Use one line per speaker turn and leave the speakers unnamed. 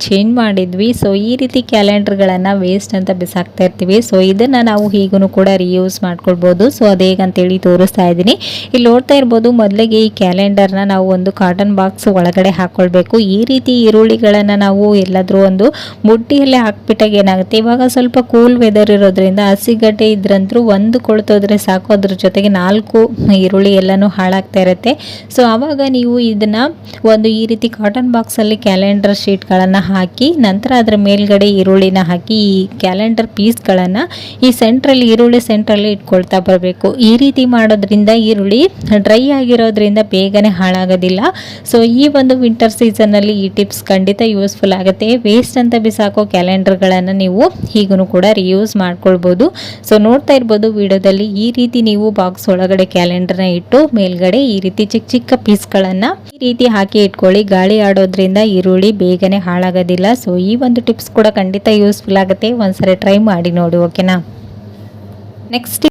Change ಮಾಡಿದ್ವಿ. So ಈ ರೀತಿ ಕ್ಯಾಲೆಂಡರ್ಗಳನ್ನು ವೇಸ್ಟ್ ಅಂತ ಬಿಸಾಕ್ತಾ ಇರ್ತೀವಿ. ಸೊ ಇದನ್ನು ನಾವು ಹೀಗೂ ಕೂಡ ರಿಯೂಸ್ ಮಾಡ್ಕೊಳ್ಬೋದು. ಸೊ ಅದು ಹೇಗಂತೇಳಿ ತೋರಿಸ್ತಾ ಇದ್ದೀನಿ. ಇಲ್ಲಿ ನೋಡ್ತಾ ಇರ್ಬೋದು, ಮೊದಲಿಗೆ ಈ ಕ್ಯಾಲೆಂಡರ್ನ ನಾವು ಒಂದು ಕಾಟನ್ ಬಾಕ್ಸ್ ಒಳಗಡೆ ಹಾಕ್ಕೊಳ್ಬೇಕು. ಈ ರೀತಿ ಈರುಳ್ಳಿಗಳನ್ನು ನಾವು ಎಲ್ಲಾದರೂ ಒಂದು ಬುಟ್ಟಿಯಲ್ಲೇ ಹಾಕ್ಬಿಟ್ಟಾಗ ಏನಾಗುತ್ತೆ, ಇವಾಗ ಸ್ವಲ್ಪ ಕೂಲ್ ವೆದರ್ ಇರೋದ್ರಿಂದ ಹಸಿಗಡ್ಡೆ ಇದ್ರಂತೂ ಒಂದು ಕೊಳ್ತೋದ್ರೆ ಸಾಕು, ಅದ್ರ ಜೊತೆಗೆ 4 ಈರುಳ್ಳಿ ಎಲ್ಲನೂ ಹಾಳಾಗ್ತಾ ಇರುತ್ತೆ. ಸೊ ಆವಾಗ ನೀವು ಇದನ್ನು ಒಂದು ಈ ರೀತಿ ಕಾಟನ್ ಬಾಕ್ಸಲ್ಲಿ ಕ್ಯಾಲೆಂಡರ್ ಶೀಟ್ಗಳನ್ನು ಹಾಕಿ ನಂತರ ಅದರ ಮೇಲ್ಗಡೆ ಈರುಳ್ಳಿನ ಹಾಕಿ ಈ ಕ್ಯಾಲೆಂಡರ್ ಪೀಸ್ಗಳನ್ನು ಈ ಸೆಂಟ್ರಲ್ಲಿ ಈರುಳ್ಳಿ ಸೆಂಟ್ರಲ್ಲಿ ಇಟ್ಕೊಳ್ತಾ ಬರಬೇಕು. ಈ ರೀತಿ ಮಾಡೋದ್ರಿಂದ ಈರುಳ್ಳಿ ಡ್ರೈ ಆಗಿರೋದ್ರಿಂದ ಬೇಗನೆ ಹಾಳಾಗೋದಿಲ್ಲ. ಸೊ ಈ ಒಂದು ವಿಂಟರ್ ಸೀಸನ್ನಲ್ಲಿ ಈ ಟಿಪ್ಸ್ ಖಂಡಿತ ಯೂಸ್ಫುಲ್ ಆಗುತ್ತೆ. ವೇಸ್ಟ್ ಅಂತ ಬಿಸಾಕೋ ಕ್ಯಾಲೆಂಡರ್ಗಳನ್ನು ನೀವು ಹೀಗೂ ಕೂಡ ರಿಯೂಸ್ ಮಾಡ್ಕೊಳ್ಬೋದು. ಸೊ ನೋಡ್ತಾ ಇರ್ಬೋದು ವಿಡಿಯೋದಲ್ಲಿ, ಈ ರೀತಿ ನೀವು ಬಾಕ್ಸ್ ಒಳಗಡೆ ಕ್ಯಾಲೆಂಡರ್ನ ಇಟ್ಟು ಮೇಲ್ಗಡೆ ಈ ರೀತಿ ಚಿಕ್ಕ ಚಿಕ್ಕ ಪೀಸ್ಗಳನ್ನು ಈ ರೀತಿ ಹಾಕಿ ಇಟ್ಕೊಳ್ಳಿ. ಗಾಳಿ ಆಡೋದ್ರಿಂದ ಈರುಳ್ಳಿ ಬೇಗನೆ ಹಾಳಾಗೋದಿಲ್ಲ. ಸೊ ಈ ಒಂದು ಟಿಪ್ಸ್ ಕೂಡ ಖಂಡಿತ ಯೂಸ್ಫುಲ್ ಆಗುತ್ತೆ. ಒಂದ್ಸರಿ ಟ್ರೈ ಮಾಡಿ ನೋಡಿ, ಓಕೆನಾ. ನೆಕ್ಸ್ಟ್